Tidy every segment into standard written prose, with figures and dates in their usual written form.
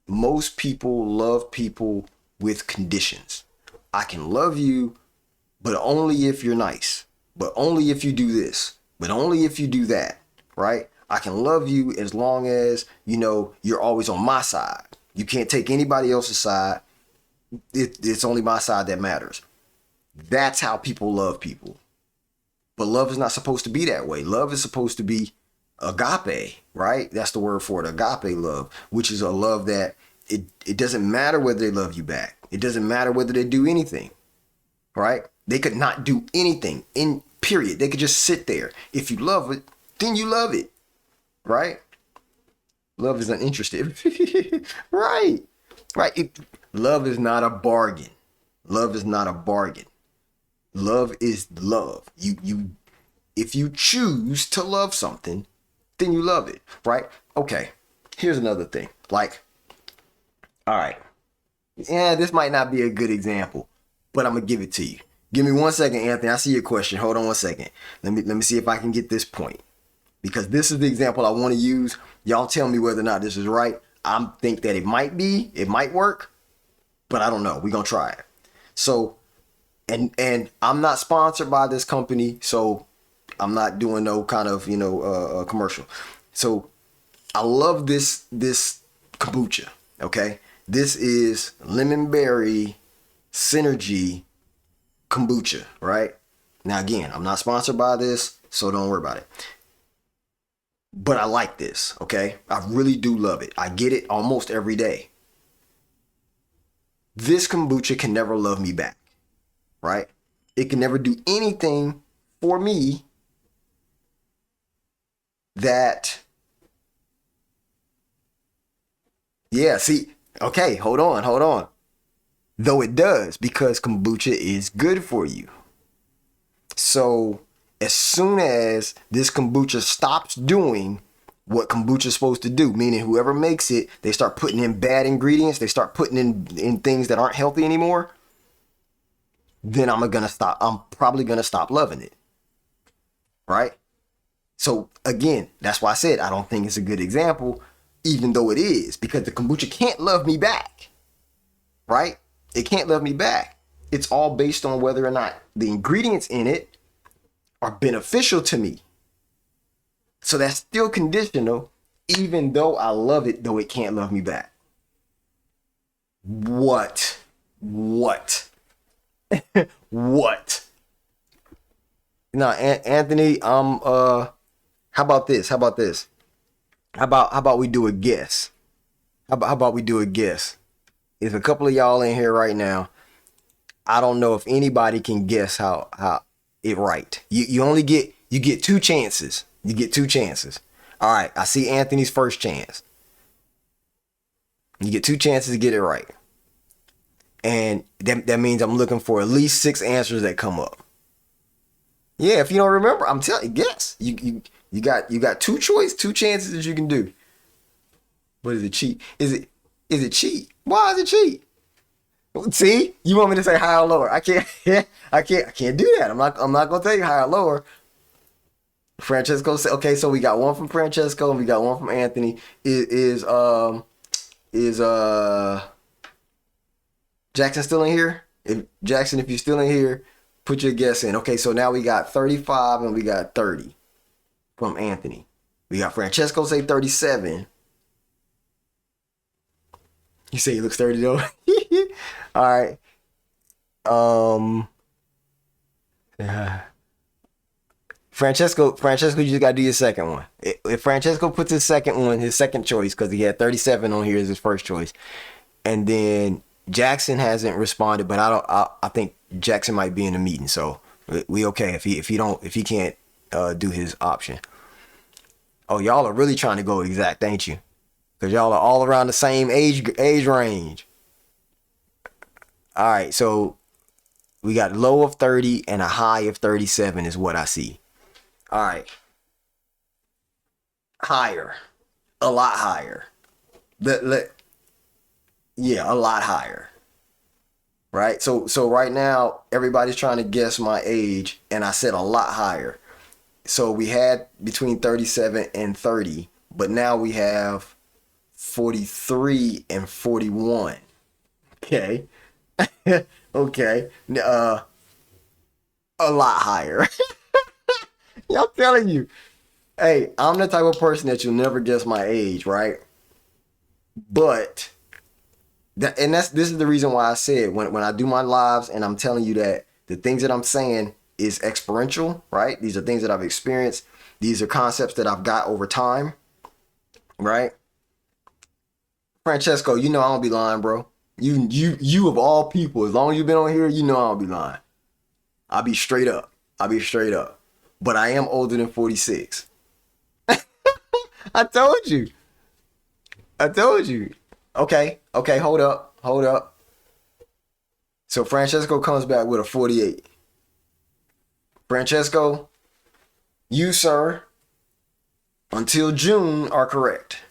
most people love people with conditions. I can love you, but only if you're nice, but only if you do this, but only if you do that, right? I can love you as long as, you're always on my side. You can't take anybody else's side. It's only my side that matters. That's how people love people. But love is not supposed to be that way. Love is supposed to be agape, right? That's the word for it, agape love, which is a love that it doesn't matter whether they love you back. It doesn't matter whether they do anything, right? They could not do anything, in period. They could just sit there. If you love it, then you love it, right? Love is uninterested. Right. Right. Love is not a bargain. Love is not a bargain. Love is love. If you choose to love something, then you love it, right? Okay. Here's another thing. Like, all right. Yeah, this might not be a good example, but I'm gonna give it to you. Give me 1 second, Anthony. I see your question. Hold on 1 second. Let me see if I can get this point. Because this is the example I want to use. Y'all tell me whether or not this is right. I think that it might work, but I don't know. We're gonna try it. So, and I'm not sponsored by this company, so I'm not doing no kind of commercial. So I love this kombucha. Okay, this is lemon berry synergy kombucha. Right now, again, I'm not sponsored by this, so don't worry about it. But I like this. Okay, I really do love it. I get it almost every day. This kombucha can never love me back. Right? It can never do anything for me that, okay, hold on. Though it does, because kombucha is good for you. So as soon as this kombucha stops doing what kombucha is supposed to do, meaning whoever makes it, they start putting in bad ingredients, they start putting in things that aren't healthy anymore, then I'm probably gonna stop loving it. Right? So again, that's why I said I don't think it's a good example, even though it is, because the kombucha can't love me back. Right? It can't love me back. It's all based on whether or not the ingredients in it are beneficial to me. So that's still conditional, even though I love it, though it can't love me back. What? What? No, Anthony, how about this? How about we do a guess? How about we do a guess? There's a couple of y'all in here right now. I don't know if anybody can guess how it right. You get 2 chances. You get 2 chances. All right, I see Anthony's first chance. You get 2 chances to get it right. And that means I'm looking for at least 6 answers that come up. Yeah, if you don't remember, I'm telling you, guess. You got 2 chances that you can do. But is it cheat? Is it cheat? Why is it cheat? See, you want me to say higher or lower? I can't do that. I'm not gonna tell you higher or lower. Francesco said, okay, so we got one from Francesco and we got one from Anthony. Is Jackson still in here? If you're still in here, put your guess in. Okay, so now we got 35 and we got 30 from Anthony. We got Francesco say 37. You say he looks 30 though? All right. Francesco, you just gotta do your second one. If Francesco puts his second one, his second choice, because he had 37 on here as his first choice, and then Jackson hasn't responded, but I think Jackson might be in the meeting, so we okay if he can't do his option. Oh, y'all are really trying to go exact, ain't you? Because y'all are all around the same age range. All right, so we got a low of 30 and a high of 37 is what I see. All right. Higher. A lot higher. Yeah, a lot higher. Right? So right now, everybody's trying to guess my age, and I said a lot higher. So we had between 37 and 30, but now we have 43 and 41. Okay. Okay. A lot higher. Yeah, I'm telling you. Hey, I'm the type of person that you'll never guess my age, right? But this is the reason why I said when I do my lives and I'm telling you that the things that I'm saying is experiential, right? These are things that I've experienced. These are concepts that I've got over time, right? Francesco, you know I don't be lying, bro. You of all people, as long as you've been on here, you know I don't be lying. I'll be straight up. I'll be straight up. But I am older than 46. I told you. I told you. Okay, hold up, hold up. So Francesco comes back with a 48. Francesco, you, sir, until June are correct.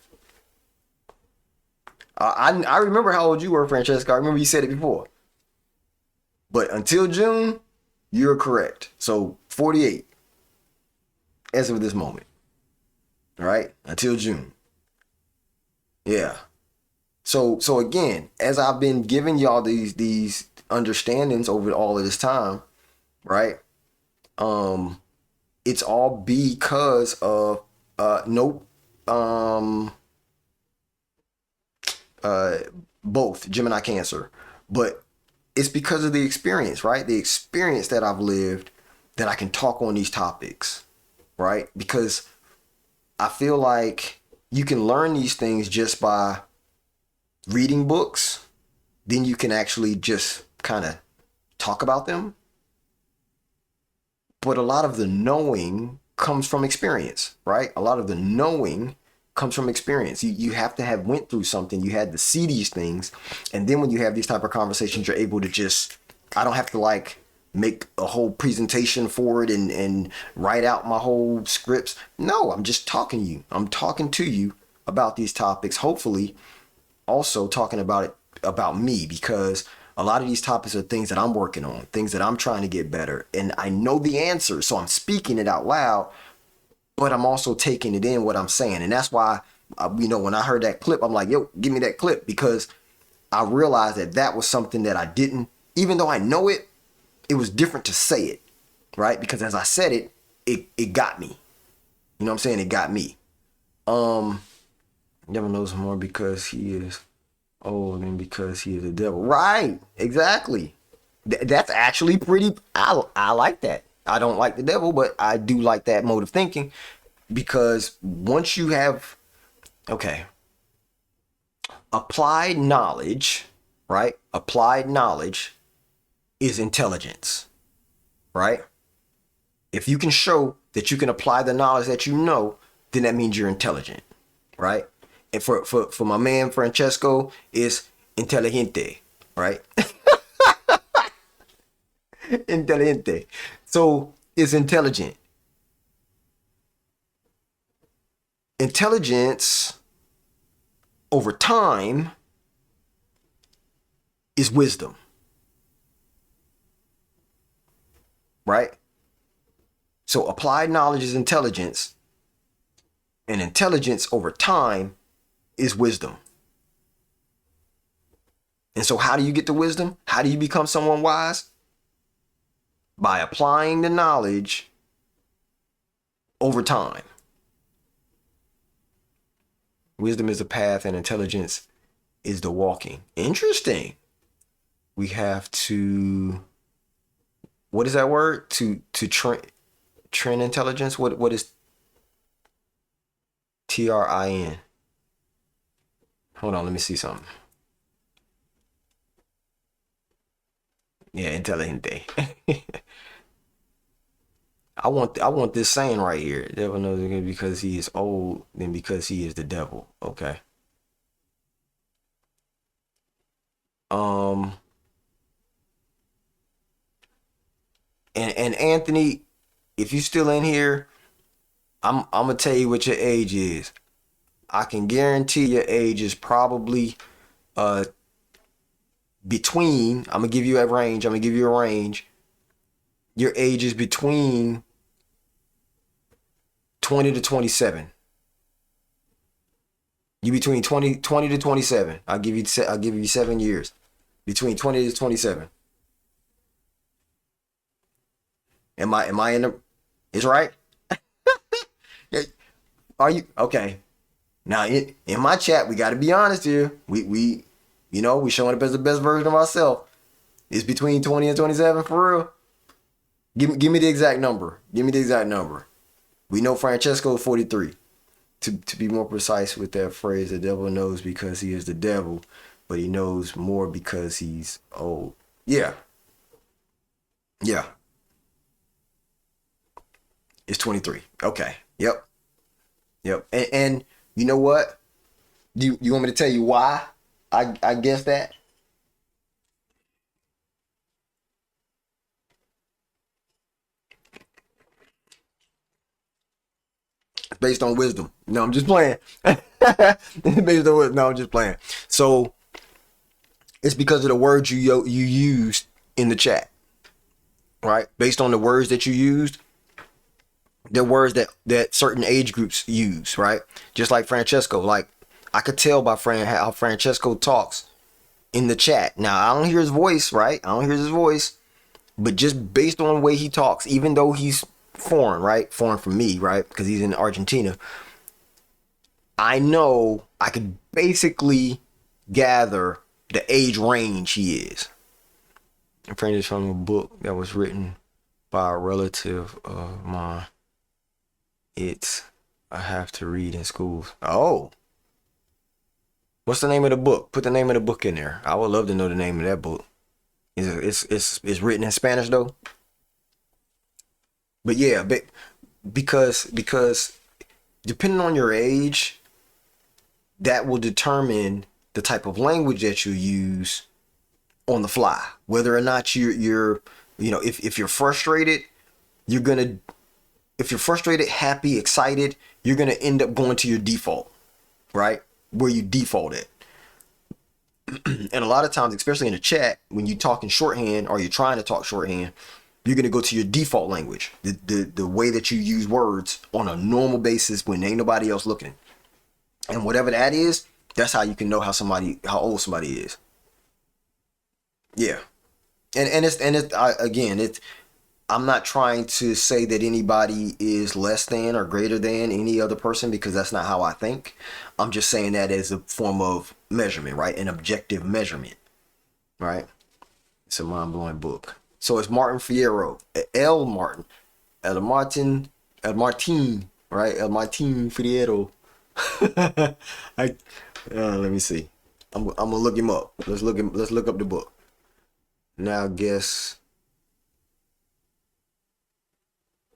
I remember how old you were, Francesco. I remember you said it before. But until June, you're correct. So 48 as of this moment. All right? Until June. Yeah. So again, as I've been giving y'all these understandings over all of this time, right? It's all because of nope. Both Gemini Cancer, but it's because of the experience, right? The experience that I've lived that I can talk on these topics, right? Because I feel like you can learn these things just by reading books, then you can actually just kind of talk about them. But a lot of the knowing comes from experience, right? A lot of the knowing comes from experience. You have to have went through something. You had to see these things. And then when you have these type of conversations, you're able to just, I don't have to like make a whole presentation for it and write out my whole scripts. No, I'm just talking to you. I'm talking to you about these topics, hopefully also talking about it about me, because a lot of these topics are things that I'm working on, things that I'm trying to get better. And I know the answer, so I'm speaking it out loud, but I'm also taking it in what I'm saying. And that's why, when I heard that clip, I'm like, yo, give me that clip, because I realized that was something that I didn't, even though I know it, it was different to say it, right? Because as I said it, it got me. You know what I'm saying? It got me. Never knows more because he is old than because he is the devil. Right. Exactly. That's actually pretty, I like that. I don't like the devil, but I do like that mode of thinking, because once you have, okay, applied knowledge, right? Applied knowledge is intelligence, right? If you can show that you can apply the knowledge that you know, then that means you're intelligent, right? And for my man Francesco, is inteligente, right? Inteligente. So it's intelligent. Intelligence over time is wisdom, right? So applied knowledge is intelligence, and intelligence over time is wisdom. And so how do you get the wisdom? How do you become someone wise? By applying the knowledge over time. Wisdom is the path and intelligence is the walking. Interesting. We have to, what is that word? To train intelligence? What is TRIN? Hold on, let me see something. Yeah, inteligente. I want this saying right here. The devil knows it because he is old than because he is the devil. Okay. And Anthony, if you still in here, I'm gonna tell you what your age is. I can guarantee your age is probably between, I'm gonna give you a range. Your age is between 20 to 27. You between 20 to 27. I'll give you 7 years. Between 20 to 27. Am I in the It's right? Yeah. Are you okay? Now in my chat, we gotta be honest here. We showing up as the best version of ourselves. It's between 20 and 27 for real. Give me the exact number. Give me the exact number. We know Francesco is 43. To be more precise with that phrase, the devil knows because he is the devil, but he knows more because he's old. Yeah. Yeah. It's 23. Okay. Yep. Yep. And you know what? You want me to tell you why I guess that? It's based on wisdom. No, I'm just playing. Based on wisdom. No, I'm just playing. So it's because of the words you used in the chat, right? Based on the words that you used, the words that certain age groups use, right? Just like Francesco, like I could tell by how Francesco talks in the chat. Now I don't hear his voice, right? I don't hear his voice, but just based on the way he talks, even though he's foreign, right? Foreign from me, right? Because he's in Argentina. I know I could basically gather the age range he is. I'm praying this from a book that was written by a relative of mine. I have to read in schools. Oh. What's the name of the book? Put the name of the book in there. I would love to know the name of that book. It's written in Spanish though. But yeah, because depending on your age, that will determine the type of language that you use on the fly. Whether or not you're if you're frustrated, you're gonna if you're frustrated, happy, excited, you're gonna end up going to your default, right? Where you default it. And a lot of times, especially in the chat, when you talk in shorthand or you're trying to talk shorthand, you're gonna go to your default language, the way that you use words on a normal basis when ain't nobody else looking. And whatever that is, that's how you can know how old somebody is. Yeah. Again, I'm not trying to say that anybody is less than or greater than any other person because that's not how I think. I'm just saying that as a form of measurement, right? An objective measurement, right? It's a mind-blowing book. So it's Martin Fierro, L. Martin, El Martin, El Martin, right? El Martin Fierro. Let me see. I'm gonna look him up. Let's look up the book. Now guess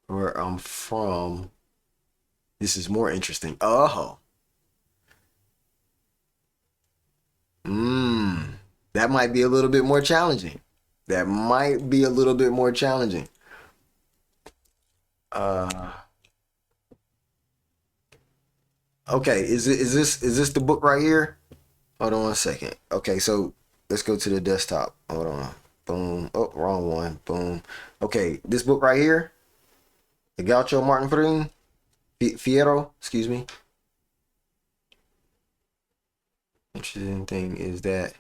where I'm from. This is more interesting. Oh. That might be a little bit more challenging. That might be a little bit more challenging. Okay, is this the book right here? Hold on a second. Okay, so let's go to the desktop. Hold on. Boom. Oh, wrong one. Boom. Okay, this book right here, the Gaucho Martin Fierro, excuse me. Interesting thing is that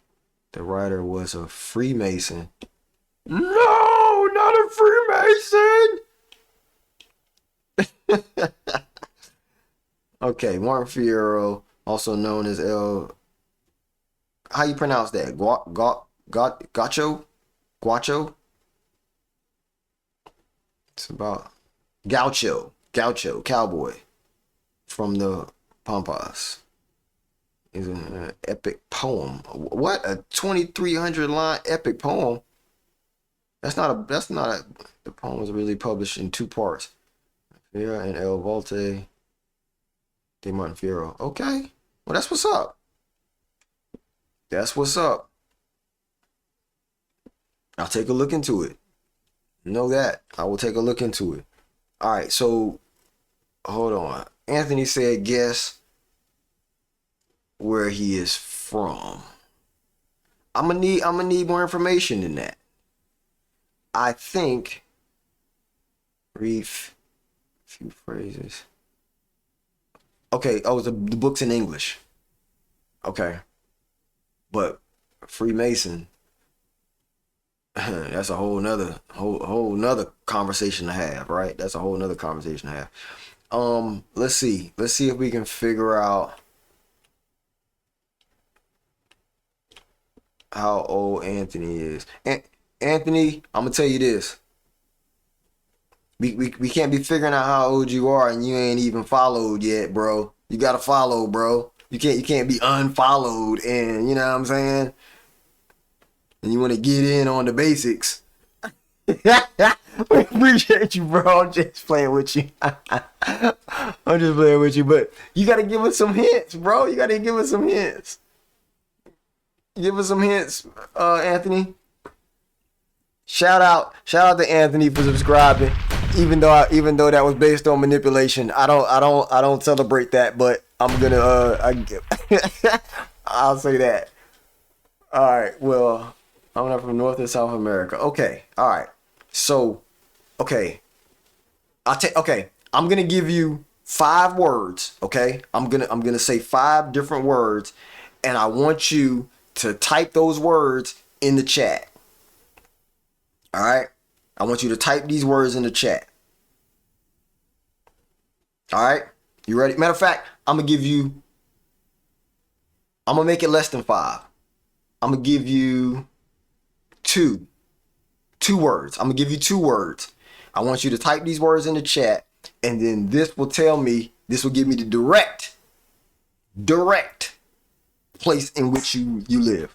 the writer was a Freemason. No, not a Freemason. Okay, Martin Fierro, also known as L. How you pronounce that? Guacho? Guacho? It's about Gaucho, cowboy from the Pampas. Is an epic poem. What a 2,300 line epic poem. That's not a. The poem was really published in two parts. Fierro and El Volte de Martin Fierro. Okay, well that's what's up. That's what's up. I'll take a look into it. Know that. I will take a look into it. All right, so hold on. Anthony said guess where he is from. I'm gonna need more information than that. I think read few phrases. Okay, oh the book's in English. Okay. But Freemason, that's a whole nother conversation to have, right? That's a whole nother conversation to have. Let's see. Let's see if we can figure out how old Anthony is. Anthony, I'm gonna tell you this. We can't be figuring out how old you are and you ain't even followed yet, bro. You gotta follow, bro. You can't be unfollowed, and you know what I'm saying? And you wanna get in on the basics. We appreciate you, bro. I'm just playing with you. I'm just playing with you, but you gotta give us some hints, bro. You gotta give us some hints. Give us some hints, Anthony. Shout out to Anthony for subscribing. Even though that was based on manipulation, I don't celebrate that, but I'm gonna I'll say that. All right. Well, I'm not from North and South America. Okay. All right. So, okay. Okay. I'm gonna give you 5 words. Okay. I'm gonna say 5 different words, and I want you to type those words in the chat. All right. I want you to type these words in the chat. All right. You ready? Matter of fact, I'm gonna make it less than 5. I'm gonna give you 2 words. I'm gonna give you 2 words. I want you to type these words in the chat, and then this will give me the direct place in which you live.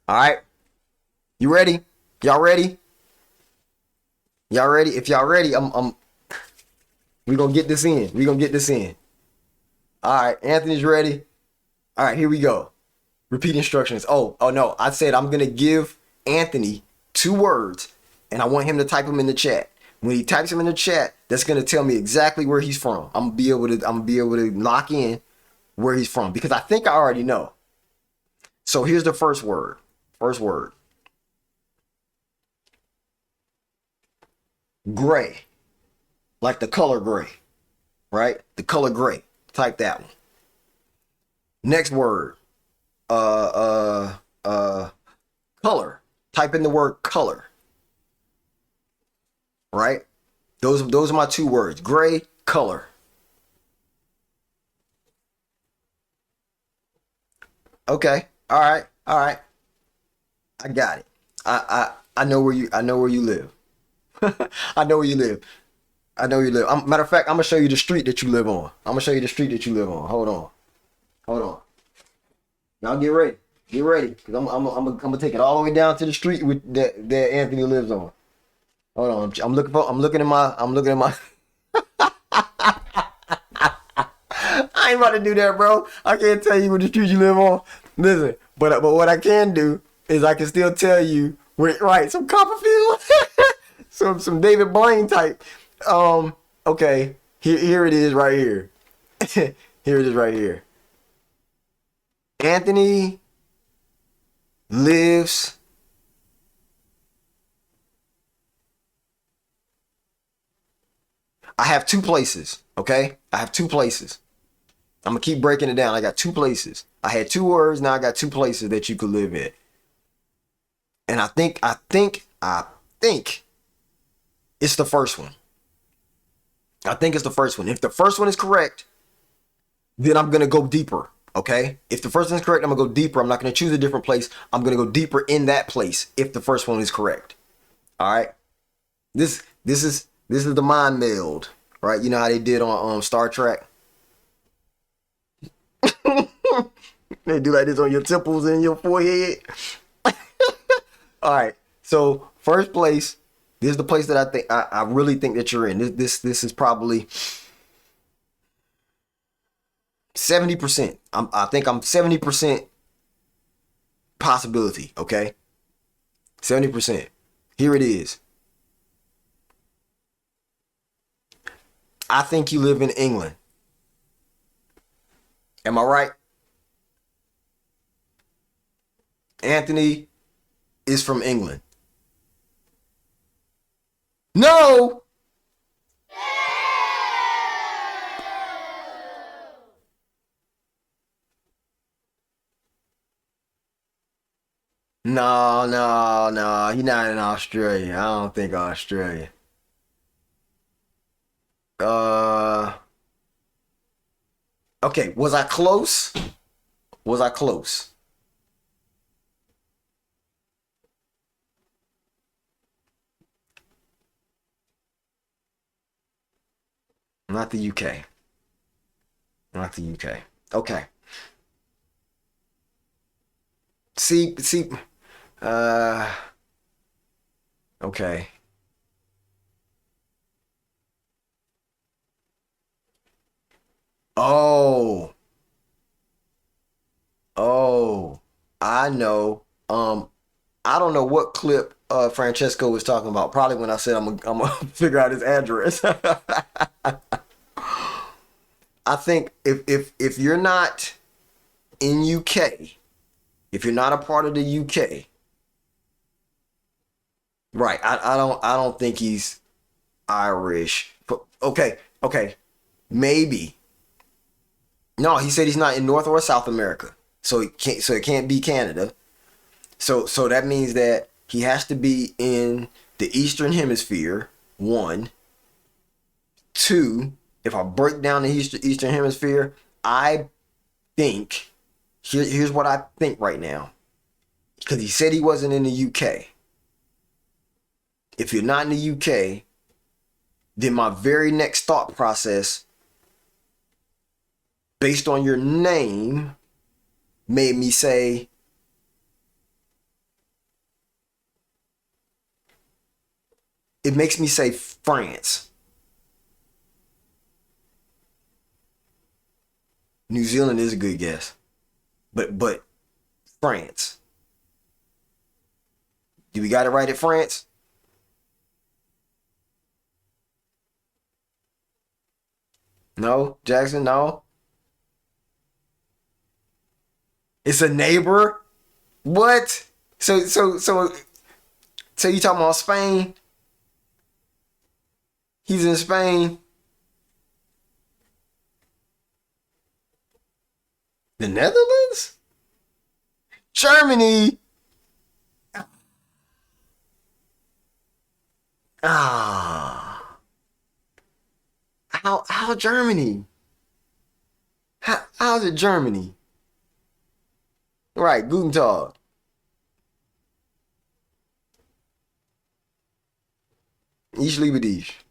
All right. You ready? Y'all ready? Y'all ready? If y'all ready, we're gonna get this in. All right, Anthony's ready. All right, here we go. Repeat instructions. Oh no, I said I'm gonna give Anthony 2 words, and I want him to type them in the chat. When he types them in the chat, that's gonna tell me exactly where he's from. I'm gonna be able to lock in where he's from because I think I already know. So here's the first word. Gray. Like the color gray. Right? The color gray. Type that one. Next word. Color. Type in the word color. Right? Those are my 2 words. Gray, color. Okay. All right. I got it. I know where you live. I know where you live. Matter of fact, I'm gonna show you the street that you live on. Hold on. Y'all get ready. Cause I'm gonna take it all the way down to the street that Anthony lives on. Hold on. I'm looking at my. I ain't about to do that, bro. I can't tell you what the street you live on. Listen, but what I can do is I can still tell you where. Right, some Copperfield, some David Blaine type. Okay. Here it is right here. Here it is right here. Anthony lives. I have 2 places. Okay, I have 2 places. I'm gonna keep breaking it down. I got 2 places. I had 2 words. Now I got 2 places that you could live in. And I think it's the first one. I think it's the first one. If the first one is correct, then I'm gonna go deeper. Okay. If the first one is correct, I'm gonna go deeper. I'm not gonna choose a different place. I'm gonna go deeper in that place if the first one is correct. All right. This is the mind meld, right? You know how they did on Star Trek. They do like this on your temples and your forehead. All right. So first place, this is the place that I really think that you're in. This is probably 70%. I think I'm 70% possibility. Okay. 70%. Here it is. I think you live in England. Am I right? Anthony is from England. No! No, no, no. He's not in Australia. I don't think Australia. Uh, okay. Was I close? Was I close? Not the UK. Not the UK. Okay. See. Uh, okay. Oh, oh. I know. I don't know what clip Francesco was talking about. Probably when I said I'm gonna figure out his address. I think if you're not in UK, if you're not a part of the UK, right? I don't think he's Irish. Okay, okay, maybe. No, he said he's not in North or South America, so it can't be Canada. So that means that he has to be in the Eastern Hemisphere. One, two. If I break down the Eastern Hemisphere, I think here's what I think right now, because he said he wasn't in the UK. If you're not in the UK, then my very next thought process, based on your name, made me say, it makes me say France. New Zealand is a good guess, but France. Do we got it right at France? No, Jackson. No, it's a neighbor. What? So you talking about Spain? He's in Spain. The Netherlands? Germany? Ah, how Germany? How's it Germany? Right, Guten Tag. Ich liebe dich.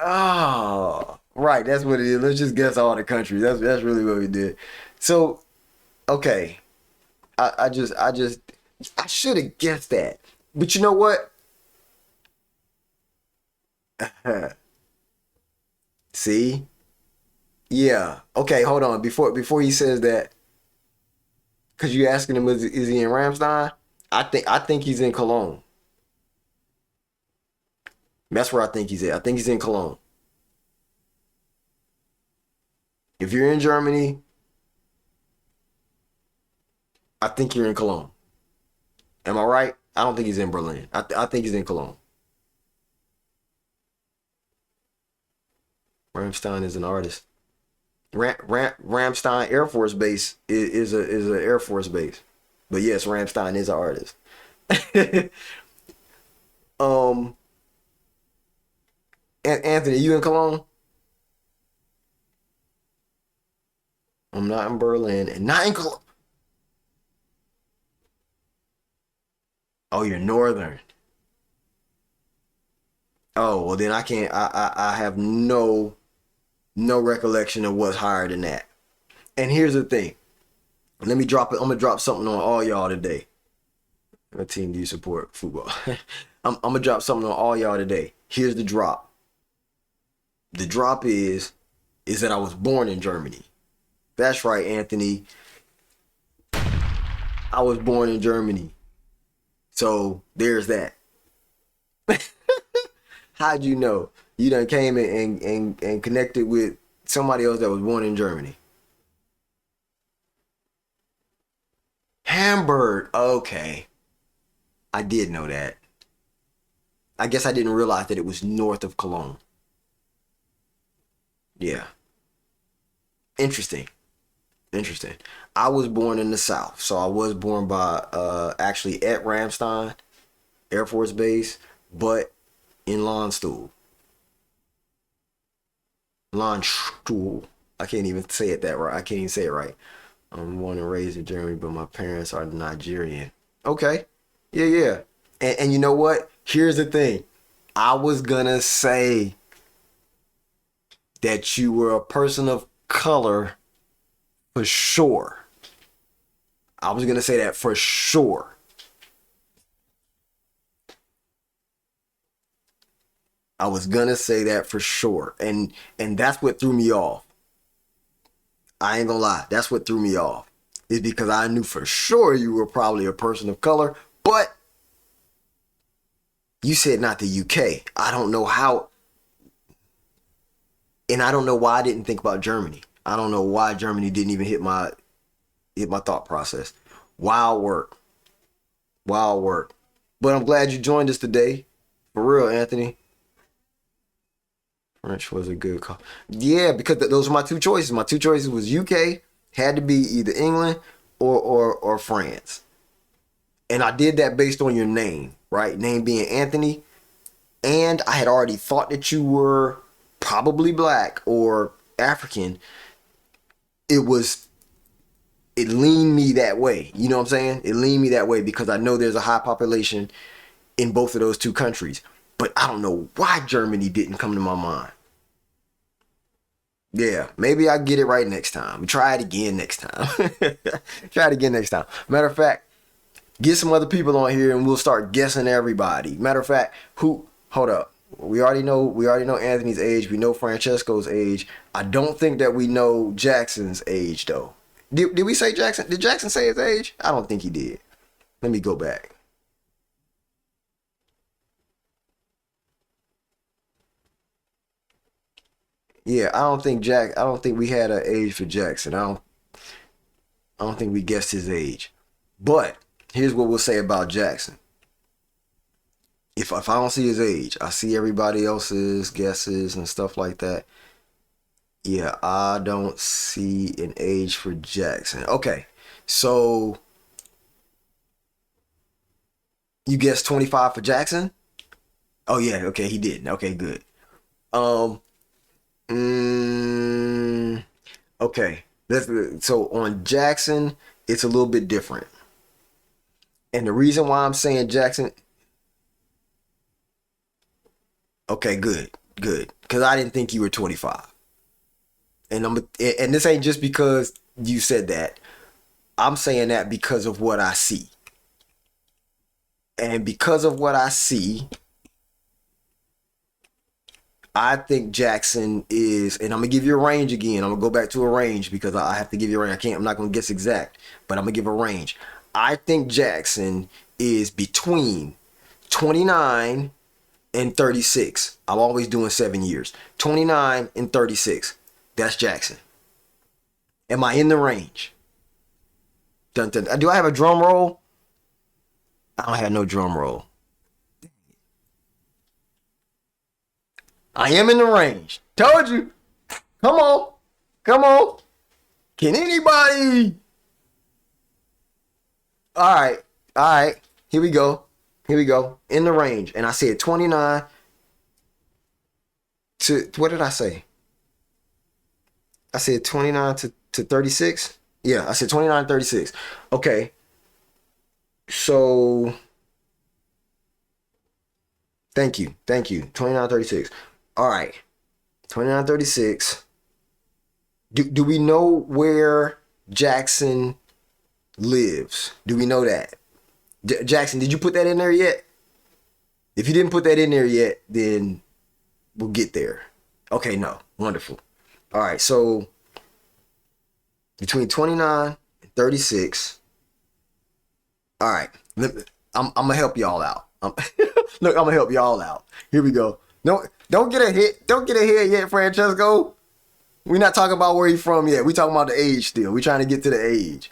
Oh, right. That's what it is. Let's just guess all the countries. That's really what we did. So, okay. I just I should have guessed that. But you know what? See? Yeah. Okay, hold on. Before he says that, because you asking him is he in Ramstein? I think he's in Cologne. That's where I think he's at. I think he's in Cologne. If you're in Germany, I think you're in Cologne. Am I right? I don't think he's in Berlin. I think he's in Cologne. Ramstein is an artist. Ramstein Air Force Base is a Air Force base. But yes, Ramstein is an artist. um, Anthony, you in Cologne? I'm not in Berlin and not in Cologne. Oh, you're northern. Oh, well then I can't. I have no recollection of what's higher than that. And here's the thing. Let me drop it. I'm gonna drop something on all y'all today. What team do you support? Football. I'm gonna drop something on all y'all today. Here's the drop. The drop is that I was born in Germany. That's right, Anthony. I was born in Germany. So there's that. How'd you know? You done came in and connected with somebody else that was born in Germany. Hamburg. Okay. I did know that. I guess I didn't realize that it was north of Cologne. Yeah. Interesting. Interesting. I was born in the South, so I was born by actually at Ramstein Air Force Base, but in Landstuhl. Landstuhl. I can't even say it that right. I can't even say it right. I'm born and raised in Germany, but my parents are Nigerian. Okay. Yeah, yeah. And you know what? Here's the thing. I was gonna say that you were a person of color for sure. I was gonna say that for sure. I was gonna say that for sure. And that's what threw me off. I ain't gonna lie. That's what threw me off. Is because I knew for sure you were probably a person of color, but you said not the UK. I don't know how, and I don't know why I didn't think about Germany. I don't know why Germany didn't even hit my thought process. Wild work. Wild work. But I'm glad you joined us today. For real, Anthony. French was a good call. Yeah, because those were my two choices. My two choices was UK, had to be either England or France. And I did that based on your name, right? Name being Anthony. And I had already thought that you were probably black or African. It leaned me that way. You know what I'm saying? It leaned me that way because I know there's a high population in both of those two countries. But I don't know why Germany didn't come to my mind. Yeah, maybe I get it right next time. Try it again next time. Try it again next time. Matter of fact, get some other people on here and we'll start guessing everybody. Matter of fact, hold up. We already know Anthony's age. We know Francesco's age. I don't think that we know Jackson's age though. Did we say Jackson? Did Jackson say his age? I don't think he did. Let me go back. Yeah, I don't think we had an age for Jackson. I don't think we guessed his age. But here's what we'll say about Jackson. If I don't see his age, I see everybody else's guesses and stuff like that. Yeah, I don't see an age for Jackson. Okay, so you guessed 25 for Jackson? Oh yeah, okay, he did. Okay, good. Um, mm, okay. So on Jackson, it's a little bit different. And the reason why I'm saying Jackson, okay, good, good, because I didn't think you were 25. And this ain't just because you said that. I'm saying that because of what I see. And because of what I see, I think Jackson is, and I'm gonna give you a range again. I'm gonna go back to a range because I have to give you a range. I'm not gonna guess exact, but I'm gonna give a range. I think Jackson is between 29 and 36. I'm always doing 7 years. 29 and 36. That's Jackson. Am I in the range? Dun, dun. Do I have a drum roll? I don't have no drum roll. I am in the range. Told you. Come on. Come on. Can anybody? All right. All right. Here we go. Here we go. In the range. And I said 29 to, what did I say? I said 29 to 36. Yeah, I said 29, 36. Okay. So, thank you. Thank you. 29, 36. All right. 29, 36. Do we know where Jackson lives? Do we know that? Jackson, did you put that in there yet? If you didn't put that in there yet, then we'll get there. Okay, no. Wonderful. All right, so between 29 and 36. All right, I'm gonna help y'all out. Look, I'm gonna help y'all out. Here we go. No, don't get a hit. Don't get a hit yet, Francesco. We're not talking about where he's from yet. We're talking about the age still. We're trying to get to the age.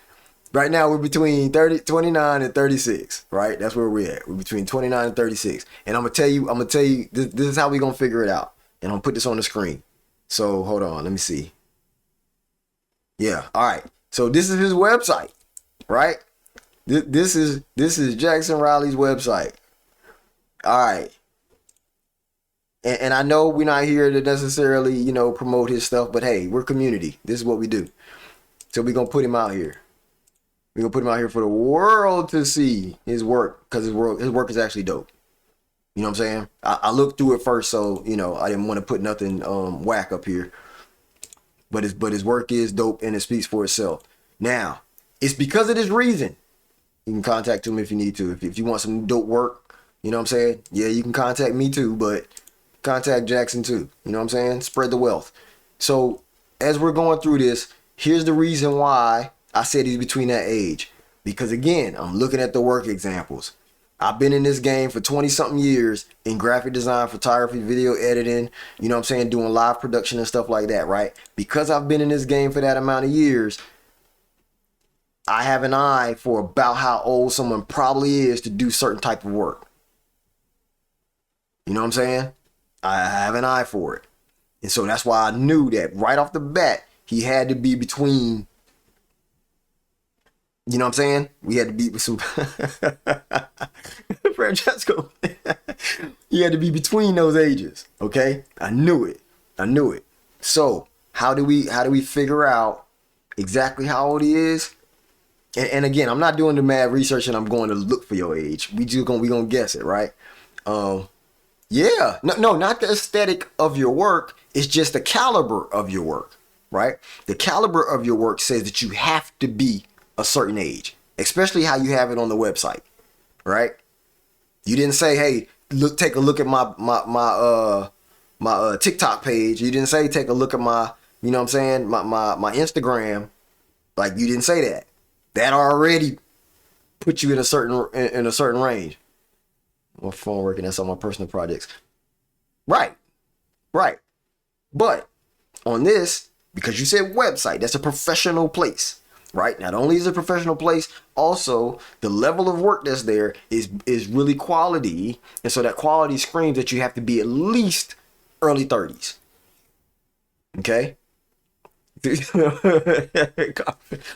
Right now, we're between 29 and 36, right? That's where we're at. We're between 29 and 36. And I'm gonna tell you, this is how we're gonna figure it out. And I'm gonna put this on the screen. So hold on, let me see. Yeah. All right. So this is his website, right? This is Jackson Riley's website. All right. And I know we're not here to necessarily, promote his stuff, but hey, we're community. This is what we do. So we're gonna put him out here. We're gonna put him out here for the world to see his work, because his work is actually dope. You know what I'm saying? I looked through it first, so I didn't want to put nothing whack up here. But his work is dope and it speaks for itself. Now, it's because of this reason. You can contact him if you need to. If you want some dope work, you know what I'm saying? Yeah, you can contact me too, but contact Jackson too. You know what I'm saying? Spread the wealth. So as we're going through this, here's the reason why I said he's between that age. Because again, I'm looking at the work examples. I've been in this game for 20 something years in graphic design, photography, video editing, you know what I'm saying, doing live production and stuff like that, right? Because I've been in this game for that amount of years, I have an eye for about how old someone probably is to do certain type of work. You know what I'm saying? I have an eye for it. And so that's why I knew that right off the bat, he had to be between, you know what I'm saying? We had to be with some Francesco. He had to be between those ages. Okay? I knew it. So how do we figure out exactly how old he is? And again, I'm not doing the mad research and I'm going to look for your age. We gonna guess it, right? Yeah. No, not the aesthetic of your work. It's just the caliber of your work, right? The caliber of your work says that you have to be a certain age, especially how you have it on the website, right? You didn't say, hey, take a look at my TikTok page. You didn't say take a look at my, you know what I'm saying, my Instagram. Like, you didn't say that. That already put you in a certain range. My phone working, that's on my personal projects. Right. But on this, because you said website, that's a professional place, right? Not only is it a professional place, also the level of work that's there is really quality. And so that quality screams that you have to be at least early 30s. Okay?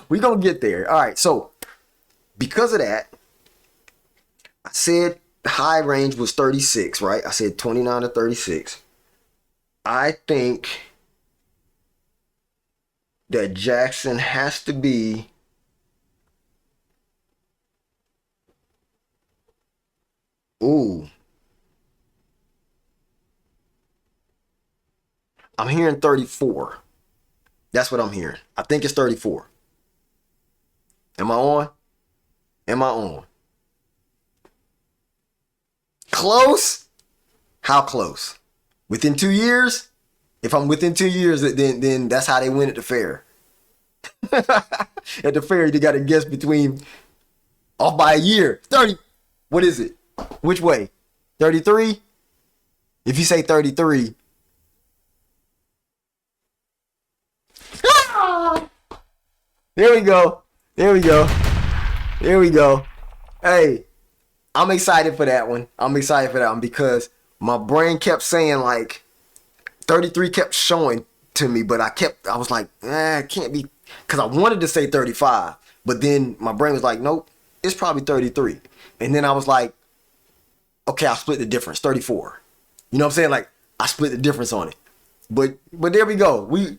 We're going to get there. All right. So because of that, I said the high range was 36, right? I said 29 to 36. I think that Jackson has to be I'm hearing 34. That's what I'm hearing. I think it's 34. Am I on? Close? How close? Within 2 years? If I'm within 2 years, then that's how they win at the fair. At the fair, you got to guess between off by a year. 30. What is it? Which way? 33? If you say 33. There we go. Hey, I'm excited for that one. Because my brain kept saying like 33 kept showing to me, but I was like, it can't be, because I wanted to say 35, but then my brain was like, nope, it's probably 33. And then I was like, okay, I'll split the difference, 34. You know what I'm saying? Like, I split the difference on it. But there we go. We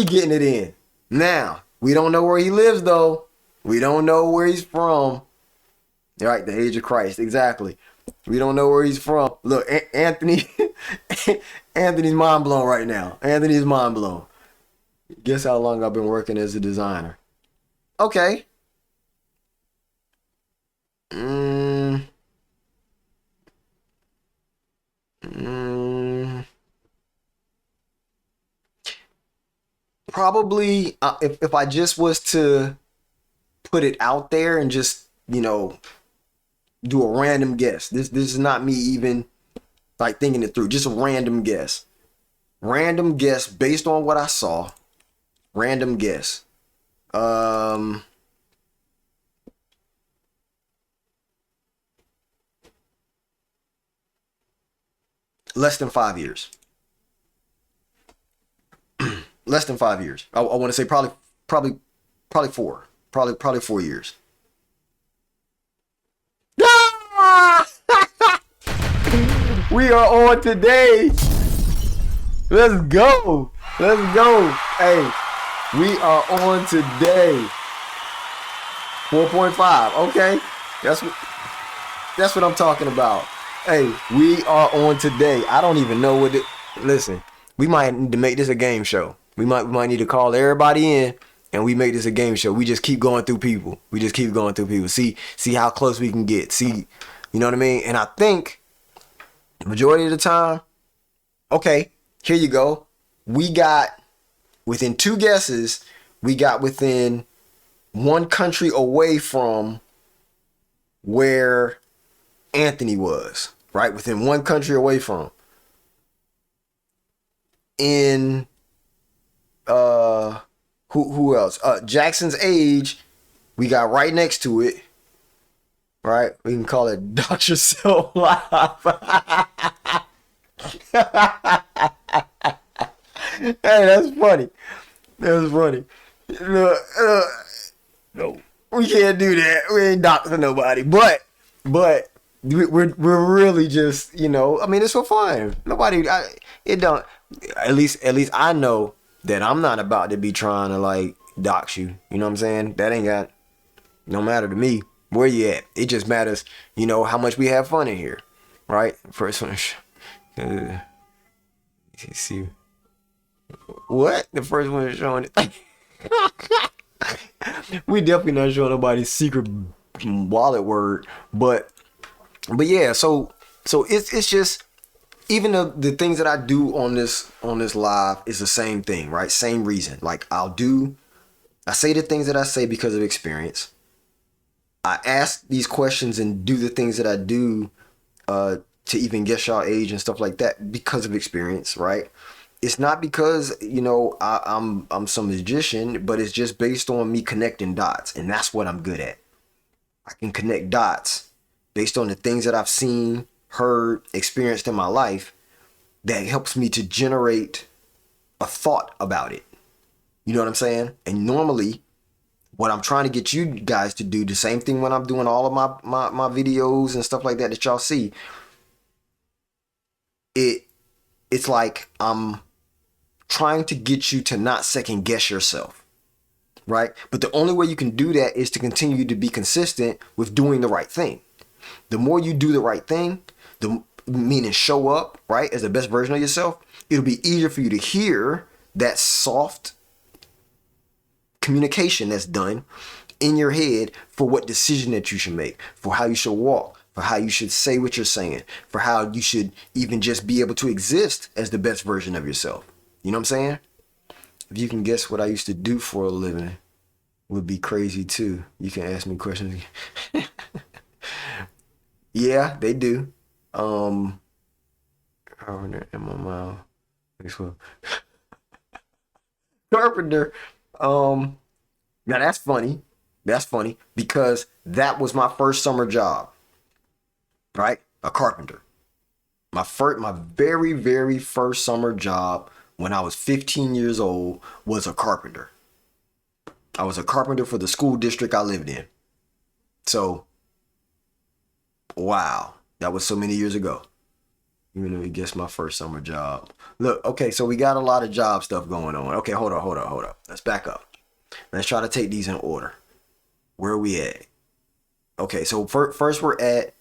getting it in. Now, we don't know where he lives though. We don't know where he's from. Right, the age of Christ, exactly. We don't know where he's from. Look, Anthony's mind blown right now. Anthony's mind blown. Guess how long I've been working as a designer? Okay. Probably, if I just was to put it out there and just, do a random guess. This is not me even like thinking it through. Just a random guess. Random guess based on what I saw. Random guess. Less than 5 years. less than 5 years. I want to say probably four. Probably 4 years. We are on today. Let's go. Let's go. Hey, we are on today. 4.5. Okay. That's what I'm talking about. Hey, we are on today. I don't even know what it. Listen, we might need to make this a game show. We might need to call everybody in and we make this a game show. We just keep going through people. See how close we can get. See, you know what I mean? And I think majority of the time, okay, here you go. We got within 2 guesses, we got within 1 country away from where Anthony was, right? Within 1 country away from. In who else? Jackson's age, we got right next to it. Right? We can call it Dr. Cell Live. Hey, that's funny. That's funny. No, we can't do that. We ain't doctoring nobody. But we're really just, you know, I mean, it's for fun. It don't. At least I know that I'm not about to be trying to like dox you. You know what I'm saying? That ain't got no matter to me. Where you at? It just matters, you know, how much we have fun in here, right? First one. See what? The first one is showing it. We definitely not showing nobody's secret wallet word, but yeah. So it's just even the things that I do on this live is the same thing, right? Same reason. Like I say the things that I say because of experience. I ask these questions and do the things that I do to even guess y'all age and stuff like that because of experience, right? It's not because, you know, I'm some magician, but it's just based on me connecting dots, and that's what I'm good at. I can connect dots based on the things that I've seen, heard, experienced in my life that helps me to generate a thought about it. You know what I'm saying? And normally, what I'm trying to get you guys to do, the same thing when I'm doing all of my videos and stuff like that y'all see. It's like I'm trying to get you to not second guess yourself, right? But the only way you can do that is to continue to be consistent with doing the right thing. The more you do the right thing, meaning show up, right, as the best version of yourself, it'll be easier for you to hear that soft communication that's done in your head for what decision that you should make, for how you should walk, for how you should say what you're saying, for how you should even just be able to exist as the best version of yourself. You know what I'm saying? If you can guess what I used to do for a living, would be crazy too. You can ask me questions. Yeah, they do. In my mouth. Carpenter. Now that's funny. That's funny because that was my first summer job, right? A carpenter. My very, very first summer job when I was 15 years old was a carpenter. I was a carpenter for the school district I lived in. So, wow, that was so many years ago. Even though you guessed my first summer job. Look, okay, so we got a lot of job stuff going on. Okay, hold up. Let's back up. Let's try to take these in order. Where are we at? Okay, so first we're at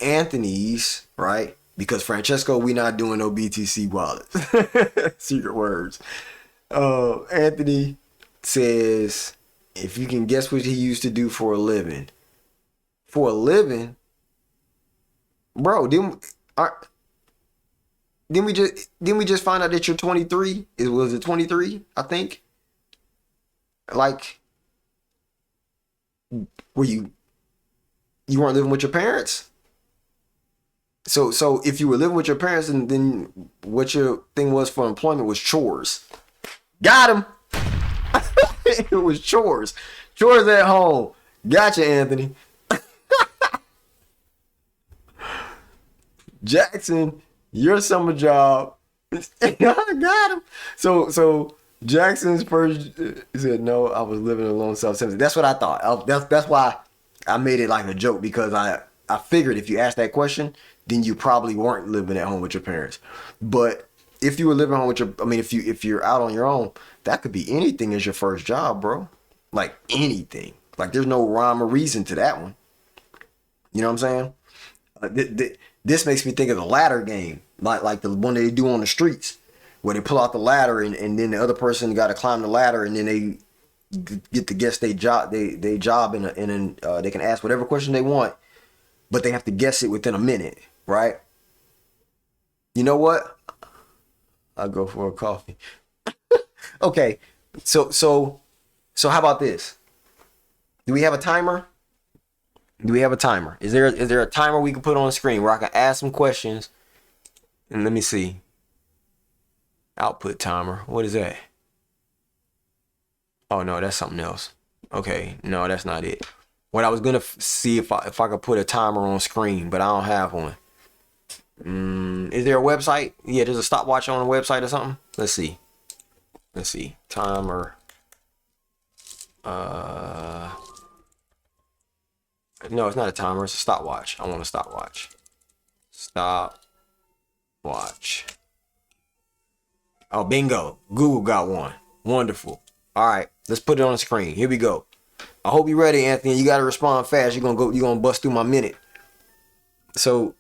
Anthony's, right? Because Francesco, we not doing no BTC wallets. Secret words. Anthony says, if you can guess what he used to do for a living. For a living? Bro, didn't we just find out that you're 23? Was it 23, I think? Like, were you weren't living with your parents? So if you were living with your parents, and then what your thing was for employment was chores. Got him. It was chores. Chores at home. Gotcha, Anthony. Jackson, your summer job. I got him. So Jackson's first he said no. I was living alone, self-centered. That's what I thought. That's why I made it like a joke because I figured if you asked that question, then you probably weren't living at home with your parents. But if you were living home with your, I mean, if you're out on your own, that could be anything as your first job, bro. Like anything. Like there's no rhyme or reason to that one. You know what I'm saying? This makes me think of the ladder game, like the one they do on the streets, where they pull out the ladder and then the other person got to climb the ladder and then they get to guess they job and they can ask whatever question they want, but they have to guess it within a minute, right? You know what? I'll go for a coffee. Okay, so how about this? Do we have a timer? Do we have a timer? Is there a timer we can put on the screen where I can ask some questions? And let me see. Output timer. What is that? Oh no, that's something else. Okay, no, that's not it. What I was gonna see if I could put a timer on screen, but I don't have one. Is there a website? Yeah, there's a stopwatch on a website or something. Let's see. Timer. No, it's not a timer. It's a stopwatch. I want a stopwatch. Stopwatch. Oh, bingo. Google got one. Wonderful. All right, let's put it on the screen. Here we go. I hope you're ready, Anthony. You got to respond fast. You're gonna bust through my minute. So,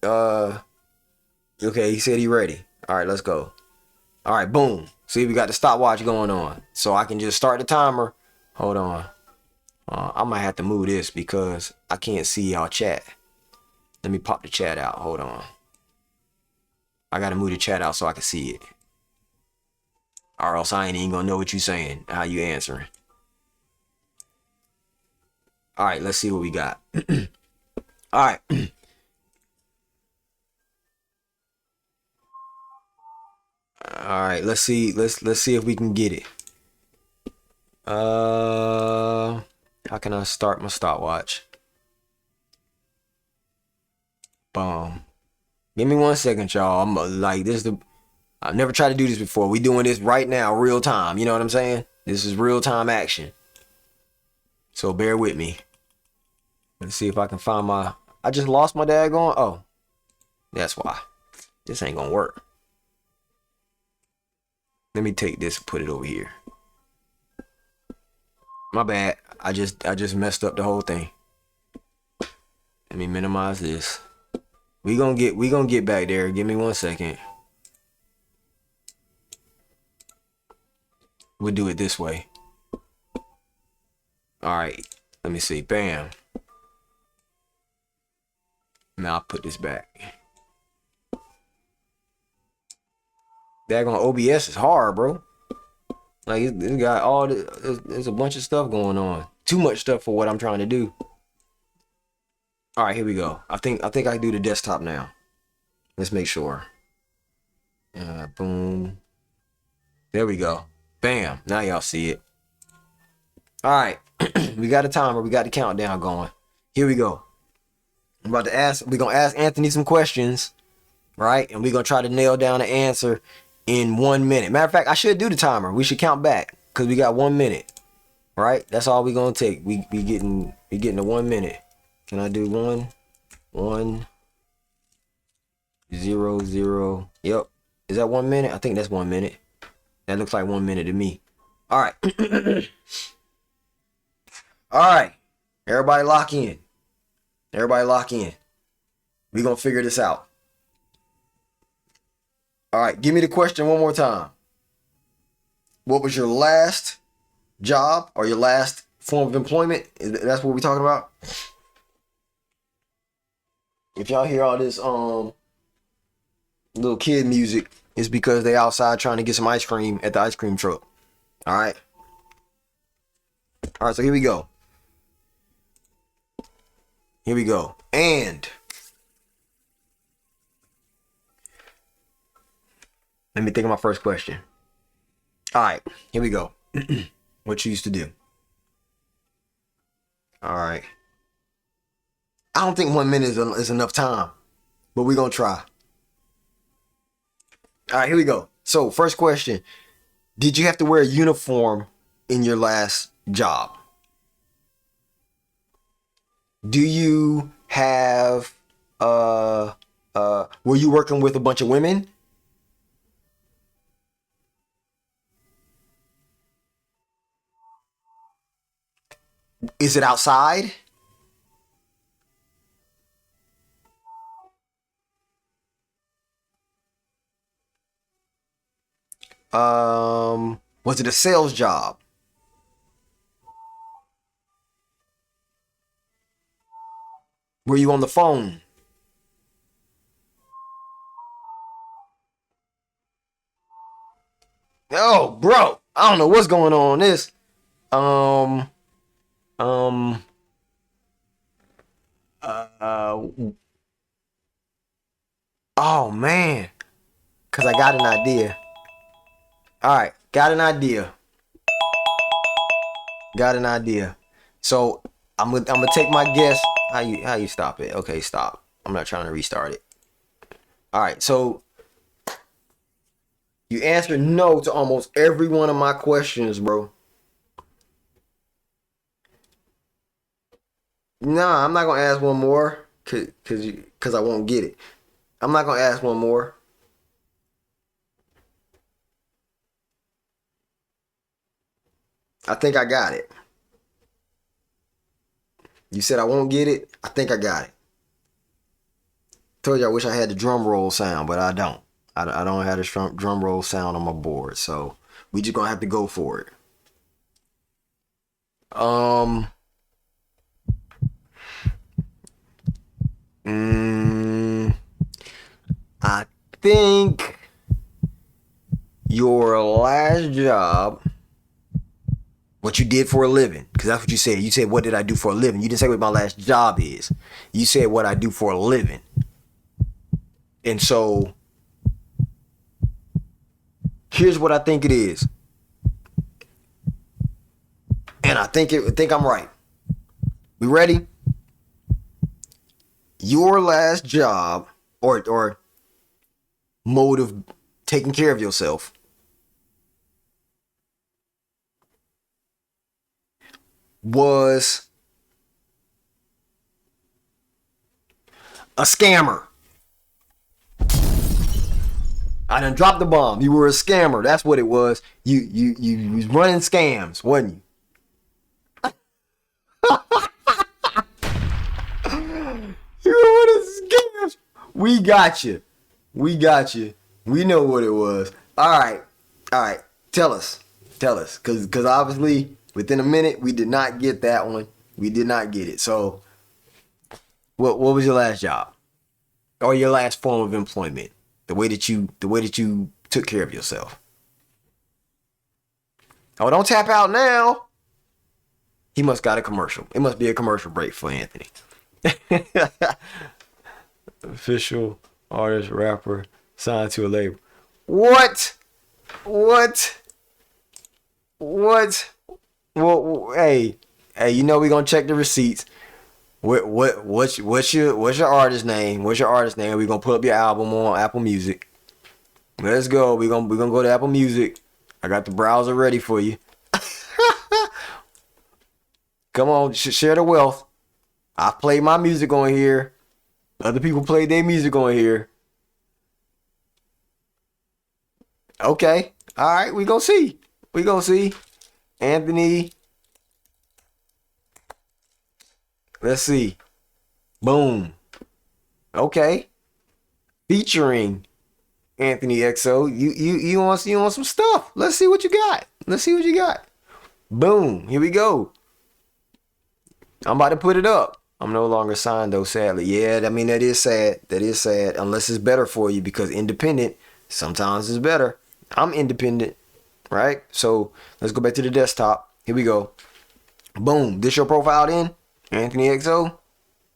okay, he said he ready. All right, let's go. All right, boom. See, we got the stopwatch going on. So I can just start the timer. Hold on. I might have to move this because I can't see y'all chat. Let me pop the chat out. Hold on. I gotta move the chat out so I can see it. Or else I ain't even gonna know what you saying, how you answering. All right, let's see what we got. All right. All right, let's see. Let's see if we can get it. How can I start my stopwatch? Boom. Give me 1 second, y'all. I'm like this. I've never tried to do this before. We doing this right now, real time. You know what I'm saying? This is real time action. So bear with me. Let's see if I can find my. I just lost my daggone. Oh, that's why. This ain't gonna work. Let me take this and put it over here. My bad. I just messed up the whole thing. Let me minimize this. We gonna get back there. Give me 1 second. We'll do it this way. All right. Let me see. Bam. Now I'll put this back. Daggone OBS is hard, bro. Like it's got all there's a bunch of stuff going on. Too much stuff for what I'm trying to do. All right, here we go. I think I can do the desktop now. Let's make sure. Boom. There we go. Bam. Now y'all see it. All right. We got a timer. We got the countdown going. Here we go. I'm about to ask. We're gonna ask Anthony some questions, right? And we're gonna try to nail down the answer in 1 minute. Matter of fact, I should do the timer. We should count back because we got 1 minute. Right? That's all we're gonna take. We getting to 1 minute. Can I do 1 0 0? Yep. Is that 1 minute? I think that's 1 minute. That looks like 1 minute to me. All right. All right. Everybody lock in. Everybody lock in. We're gonna figure this out. All right, give me the question one more time. What was your last job or your last form of employment? That's what we're talking about? If y'all hear all this little kid music, it's because they outside trying to get some ice cream at the ice cream truck. All right. All right, so here we go. Here we go. And let me think of my first question. All right, here we go. What you used to do. All right. I don't think 1 minute is enough time, but we're going to try. All right, here we go. So, first question. Did you have to wear a uniform in your last job? Do you have were you working with a bunch of women? Is it outside? Was it a sales job? Were you on the phone? Oh, bro, I don't know what's going on this. Um, um, uh, oh man, cause I got an idea. All right, got an idea. Got an idea. So I'm gonna take my guess. How you stop it? Okay, stop. I'm not trying to restart it. All right, so you answered no to almost every one of my questions, bro. Nah, I'm not gonna ask one more, cause I won't get it. I'm not gonna ask one more. I think I got it. You said I won't get it. I think I got it. Told you I wish I had the drum roll sound, but I don't. I don't have the drum roll sound on my board, so we just gonna have to go for it. Um, mm, I think your last job, what you did for a living, because that's what you said. You said, "What did I do for a living?" You didn't say what my last job is. You said what I do for a living, and so here's what I think it is, and I think I'm right. We ready? Your last job, or mode of taking care of yourself, was a scammer. I done dropped the bomb. You were a scammer. That's what it was. You was running scams, wasn't you? You were running scams. We got you. We got you. We know what it was. All right. All right. Tell us. Tell us. Cause obviously within a minute we did not get that one. We did not get it. So what was your last job? Or your last form of employment? The way that you took care of yourself. Oh, don't tap out now. He must got a commercial. It must be a commercial break for Anthony. Official artist, rapper, signed to a label. What? What? What? Well, hey, you know we gonna check the receipts. What's your artist name? What's your artist name? We gonna put up your album on Apple Music. Let's go. We gonna go to Apple Music. I got the browser ready for you. Come on, share the wealth. I play my music on here. Other people play their music on here. Okay. All right. We gonna see. We gonna see. Anthony. Let's see. Boom. Okay. Featuring Anthony XO. You want some stuff. Let's see what you got. Let's see what you got. Boom. Here we go. I'm about to put it up. I'm no longer signed though, sadly. Yeah, I mean that is sad. That is sad. Unless it's better for you, because independent sometimes is better. I'm independent, right? So let's go back to the desktop. Here we go. Boom. This your profile then? Anthony XO?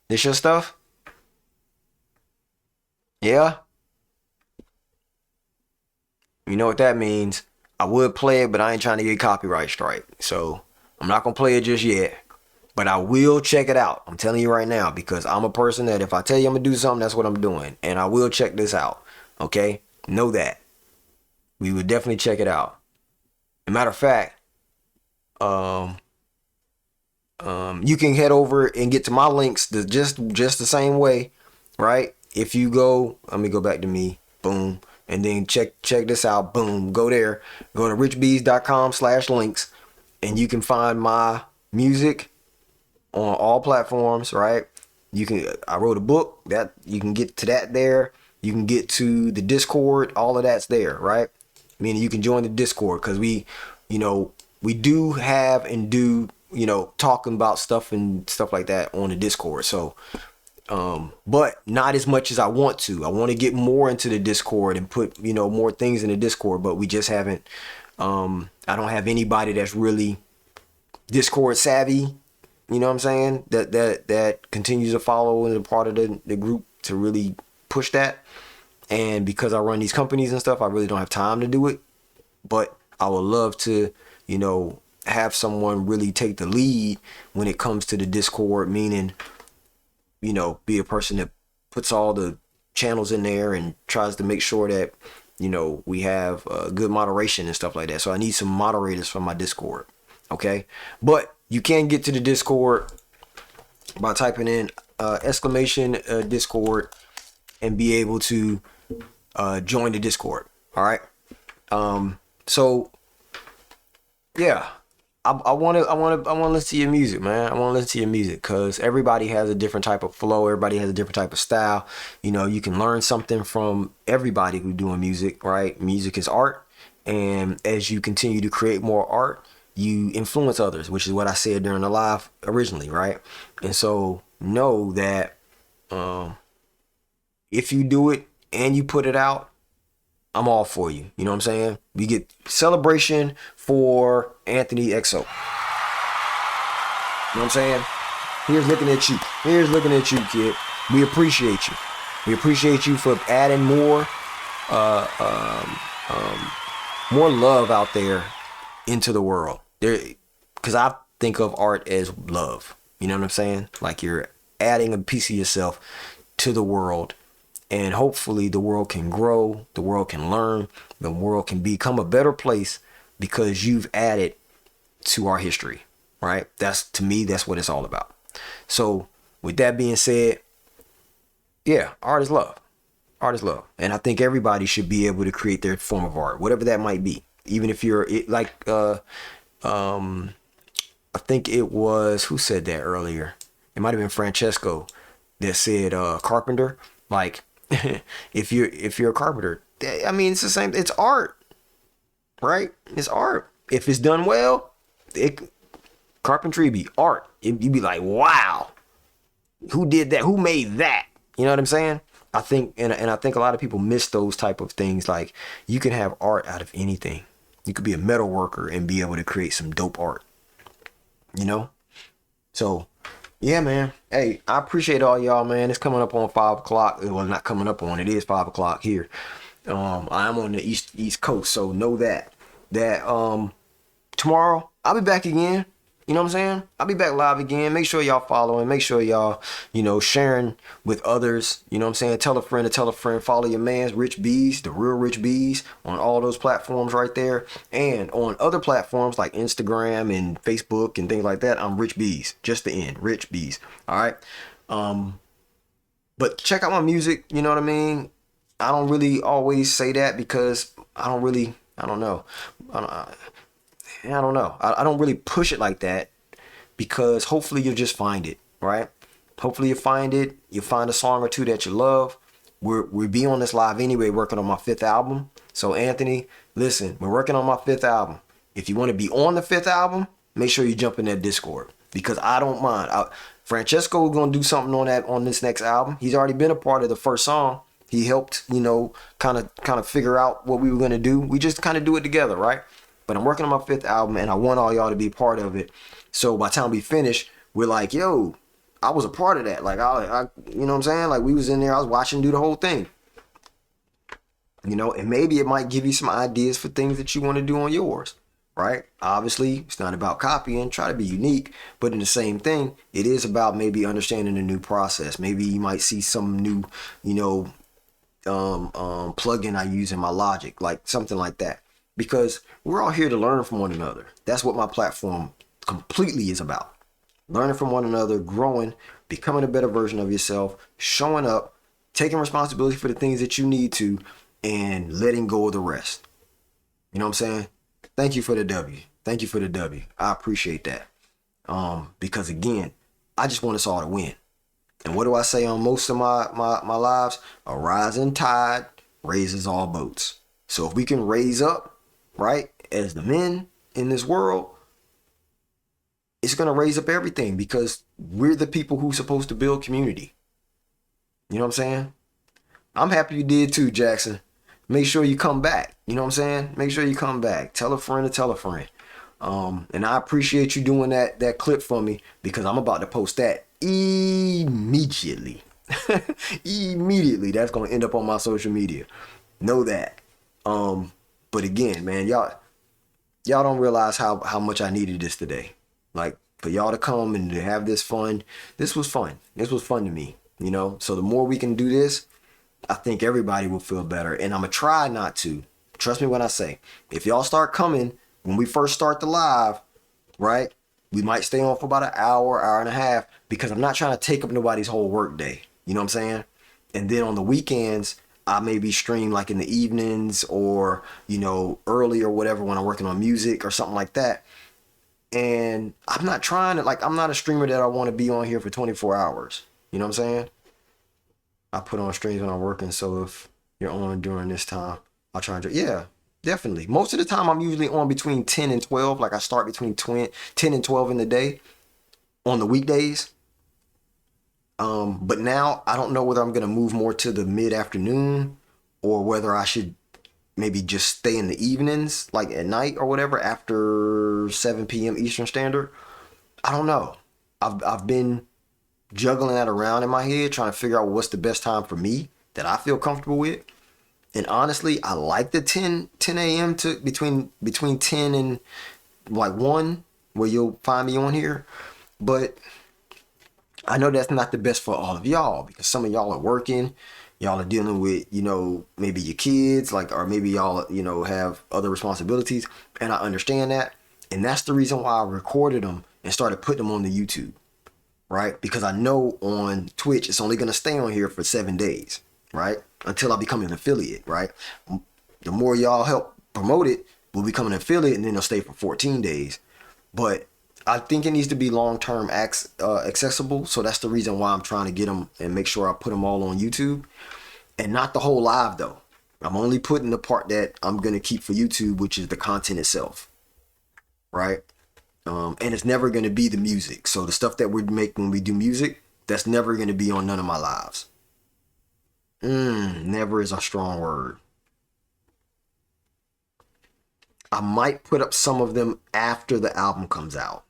This your stuff? Yeah? You know what that means. I would play it, but I ain't trying to get copyright strike. So I'm not gonna play it just yet. But I will check it out. I'm telling you right now, because I'm a person that if I tell you I'm gonna do something, that's what I'm doing. And I will check this out. Okay? Know that. We will definitely check it out. matter of fact, you can head over and get to my links just the same way, right? If you go, let me go back to me, boom, and then check this out, boom, go there, go to richbz.com/links, and you can find my music on all platforms, right? I wrote a book that you can get to that there. You can get to the Discord, all of that's there, right? Meaning you can join the Discord because we do have and do, talking about stuff and stuff like that on the Discord. So, but not as much as I want to. I want to get more into the Discord and put, more things in the Discord, but we just haven't, I don't have anybody that's really Discord savvy, you know what I'm saying? That continues to follow and a part of the group to really push that. And because I run these companies and stuff, I really don't have time to do it. But I would love to, have someone really take the lead when it comes to the Discord, meaning, be a person that puts all the channels in there and tries to make sure that, we have good moderation and stuff like that. So I need some moderators for my Discord. Okay. But you can get to the Discord by typing in exclamation Discord and be able to join the Discord. All right. So yeah, I want to listen to your music, man. I want to listen to your music because everybody has a different type of flow. Everybody has a different type of style. You can learn something from everybody who's doing music, right? Music is art. And as you continue to create more art, you influence others, which is what I said during the live originally, right? And so know that if you do it and you put it out, I'm all for you. You know what I'm saying? We get celebration for Anthony XO. You know what I'm saying? Here's looking at you. Here's looking at you, kid. We appreciate you. We appreciate you for adding more love out there into the world. Because I think of art as love. You know what I'm saying? Like you're adding a piece of yourself to the world. And hopefully the world can grow, the world can learn, the world can become a better place because you've added to our history, right? To me, that's what it's all about. So with that being said, yeah, art is love. Art is love. And I think everybody should be able to create their form of art, whatever that might be. Even if you're I think it was, who said that earlier? It might have been Francesco that said carpenter. Like, if you're a carpenter, I mean, it's the same. It's art, right? It's art. If it's done well, carpentry be art. You'd be like, wow, who did that? Who made that? You know what I'm saying? I think, and I think a lot of people miss those type of things. Like, you can have art out of anything. You could be a metal worker and be able to create some dope art. So. Yeah, man. Hey, I appreciate all y'all, man. It's coming up on 5 o'clock. Well, not coming up on. It is 5 o'clock here. I'm on the East Coast, so know that tomorrow I'll be back again. You know what I'm saying? I'll be back live again. Make sure y'all following. Make sure y'all, sharing with others. You know what I'm saying? Tell a friend to tell a friend. Follow your man's Rich B's, the real Rich B's, on all those platforms right there. And on other platforms like Instagram and Facebook and things like that, I'm Rich B's. Just the end. Rich B's. All right. But check out my music. You know what I mean? I don't really always say that because I don't know. I don't know. I don't really push it like that because hopefully you'll just find it, right? Hopefully you find it. You find a song or two that you love. We'll be on this live anyway, working on my 5th album. So Anthony, listen, we're working on my 5th album. If you want to be on the 5th album, make sure you jump in that Discord because I don't mind. Francesco is going to do something on this next album. He's already been a part of the first song. He helped, kind of figure out what we were going to do. We just kind of do it together, right? But I'm working on my 5th album and I want all y'all to be part of it. So by the time we finish, we're like, yo, I was a part of that. Like, I you know what I'm saying? Like, we was in there, I was watching do the whole thing. And maybe it might give you some ideas for things that you want to do on yours, right? Obviously, it's not about copying, try to be unique, but in the same thing, it is about maybe understanding a new process. Maybe you might see some new, plugin I use in my Logic, like something like that. because we're all here to learn from one another. That's what my platform completely is about. Learning from one another, growing, becoming a better version of yourself, showing up, taking responsibility for the things that you need to, and letting go of the rest. You know what I'm saying? Thank you for the W. Thank you for the W. I appreciate that. Because again, I just want us all to win. And what do I say on most of my lives? A rising tide raises all boats. So if we can raise up, right, as the men in this world, it's going to raise up everything, because we're the people who's supposed to build community. You know what I'm saying? I'm happy you did too, Jackson. Make sure you come back. You know what I'm saying? Make sure you come back. Tell a friend to tell a friend. And I appreciate you doing that clip for me, because I'm about to post that immediately. Immediately. That's going to end up on my social media. Know that. But again, man, y'all don't realize how much I needed this today. Like, for y'all to come and to have this fun. This was fun. This was fun to me, you know? So the more we can do this, I think everybody will feel better. And I'm going to try not to. Trust me when I say, if y'all start coming, when we first start the live, right, we might stay on for about an hour, hour and a half, because I'm not trying to take up nobody's whole work day. You know what I'm saying? And then on the weekends, I maybe stream like in the evenings, or, you know, early or whatever when I'm working on music or something like that. And I'm not trying to, like, I'm not a streamer that I want to be on here for 24 hours. You know what I'm saying? I put on streams when I'm working, so if you're on during this time, I'll try to, yeah, definitely. Most of the time, I'm usually on between 10 and 12. Like, I start between 10 and 12 in the day on the weekdays. But now I don't know whether I'm going to move more to the mid-afternoon, or whether I should maybe just stay in the evenings, like at night or whatever, after 7 p.m. Eastern Standard. I don't know. I've been juggling that around in my head, trying to figure out what's the best time for me that I feel comfortable with. And honestly, I like the 10 a.m. to between 10 and like 1, where you'll find me on here. But I know that's not the best for all of y'all, because some of y'all are working. Y'all are dealing with, you know, maybe your kids, like, or maybe y'all, you know, have other responsibilities. And I understand that. And that's the reason why I recorded them and started putting them on the YouTube, right? Because I know on Twitch, it's only going to stay on here for 7 days, right? Until I become an affiliate, right? The more y'all help promote it, we'll become an affiliate, and then it'll stay for 14 days. But I think it needs to be long-term accessible. So that's the reason why I'm trying to get them and make sure I put them all on YouTube. And not the whole live, though. I'm only putting the part that I'm going to keep for YouTube, which is the content itself, right? And it's never going to be the music. So the stuff that we make when we do music, that's never going to be on none of my lives. Never is a strong word. I might put up some of them after the album comes out,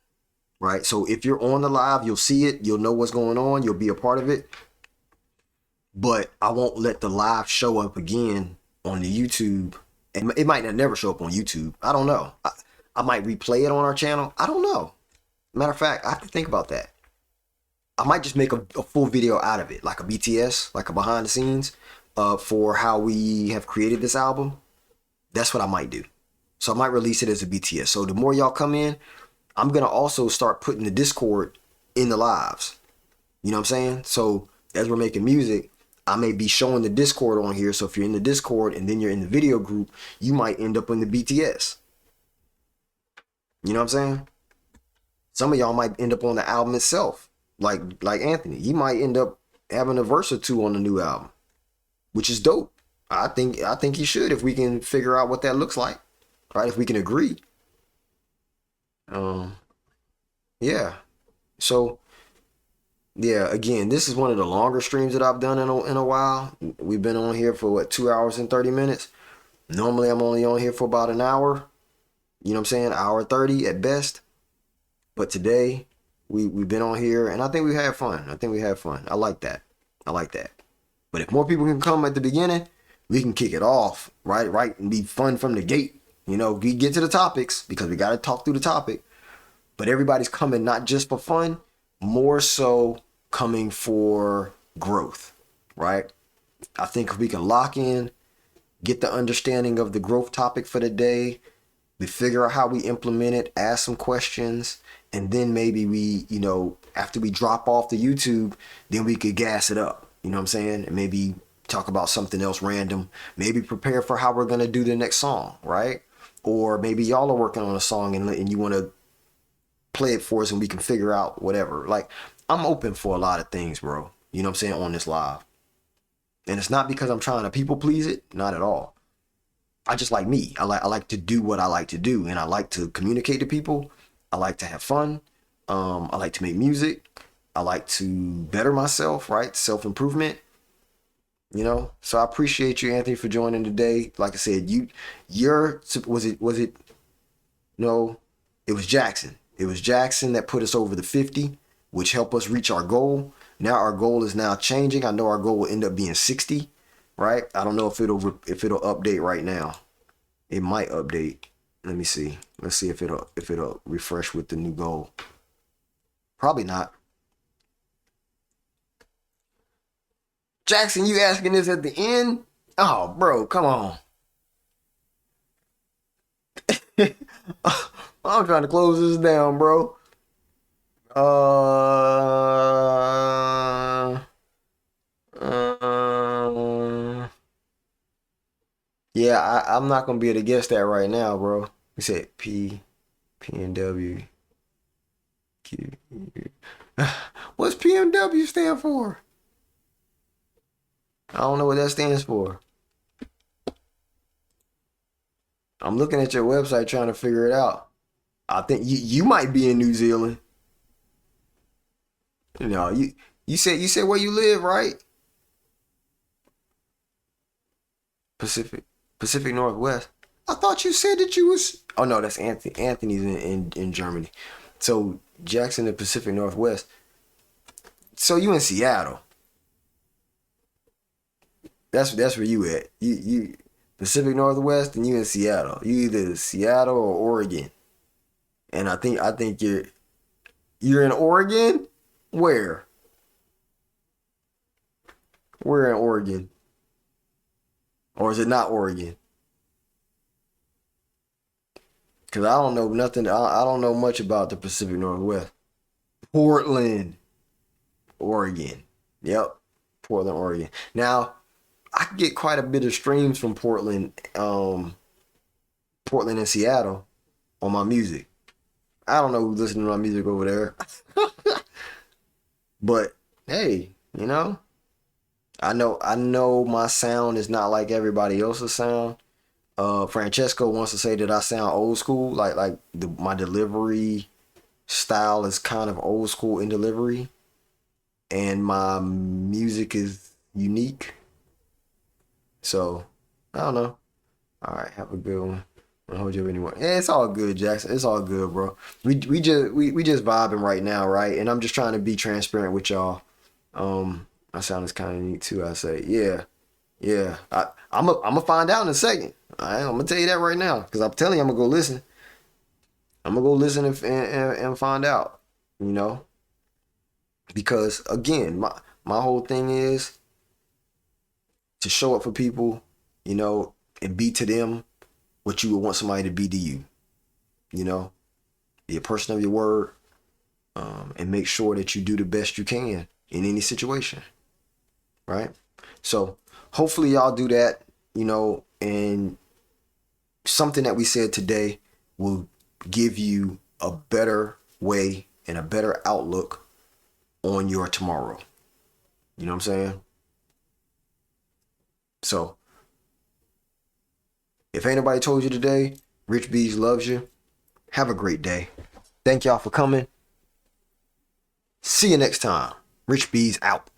right? So if you're on the live, you'll see it. You'll know what's going on. You'll be a part of it. But I won't let the live show up again on the YouTube. And it might not never show up on YouTube. I don't know. I might replay it on our channel. I don't know. Matter of fact, I have to think about that. I might just make a full video out of it, like a BTS, like a behind the scenes for how we have created this album. That's what I might do. So I might release it as a BTS. So the more y'all come in, I'm going to also start putting the Discord in the lives. You know what I'm saying? So as we're making music, I may be showing the Discord on here. So if you're in the Discord and then you're in the video group, you might end up in the BTS. You know what I'm saying? Some of y'all might end up on the album itself. Like Anthony, he might end up having a verse or two on the new album, which is dope. I think he should, if we can figure out what that looks like, right? If we can agree. Yeah. So, yeah, again, this is one of the longer streams that I've done in a while. We've been on here for 2 hours and 30 minutes. Normally I'm only on here for about an hour. You know what I'm saying? Hour 30 at best. But today we've been on here, and I think we had fun. I like that. But if more people can come at the beginning, we can kick it off, right? And be fun from the gate. You know, we get to the topics because we got to talk through the topic. But everybody's coming not just for fun, more so coming for growth, right? I think if we can lock in get the understanding of the growth topic for the day. We figure out how we implement it, ask some questions, and then maybe we, after we drop off the YouTube, then we could gas it up. You know what I'm saying? And maybe talk about something else random. Maybe prepare for how we're going to do the next song, right? Or maybe y'all are working on a song and you want to play it for us and we can figure out whatever. Like, I'm open for a lot of things, bro. You know what I'm saying? On this live. And it's not because I'm trying to people please it. Not at all. I just like me. I like to do what I like to do. And I like to communicate to people. I like to have fun. I like to make music. I like to better myself, right? Self-improvement. So I appreciate you, Anthony, for joining today. Like I said, no, it was Jackson. It was Jackson that put us over the 50, which helped us reach our goal. Now our goal is now changing. I know our goal will end up being 60, right? I don't know if it'll update right now. It might update. Let me see. Let's see if it'll refresh with the new goal. Probably not. Jackson, you asking this at the end? Oh, bro, come on. I'm trying to close this down, bro. Yeah, I'm not gonna be able to guess that right now, bro. We said and W, Q. What's PMW stand for? I don't know what that stands for. I'm looking at your website trying to figure it out. I think you might be in New Zealand. You said where you live, right? Pacific Northwest. I thought you said that you was. Oh no, that's Anthony. Anthony's in Germany. So Jackson, the Pacific Northwest. So you in Seattle. That's where you at. You Pacific Northwest, and you in Seattle. You either Seattle or Oregon. And I think you're in Oregon? Where? Where in Oregon? Or is it not Oregon? Because I don't know nothing. I don't know much about the Pacific Northwest. Portland, Oregon. Yep. Portland, Oregon. Now, I can get quite a bit of streams from Portland and Seattle on my music. I don't know who's listening to my music over there. But hey, I know my sound is not like everybody else's sound. Francesco wants to say that I sound old school, like my delivery style is kind of old school in delivery, and my music is unique. So I don't know. All right, have a good one. I don't hold you up anymore. Yeah, it's all good, Jackson. It's all good, bro. We just vibing right now, right? And I'm just trying to be transparent with y'all. My sound is kind of unique too. I say, yeah. I'm gonna find out in a second. I'm gonna tell you that right now, because I'm telling you, I'm gonna go listen. I'm gonna go listen and find out. Because again, my whole thing is to show up for people, and be to them what you would want somebody to be to you. Be a person of your word, and make sure that you do the best you can in any situation, right? So hopefully y'all do that, and something that we said today will give you a better way and a better outlook on your tomorrow. You know what I'm saying? So if ain't nobody told you today, Rich B's loves you. Have a great day. Thank y'all for coming. See you next time. Rich B's out.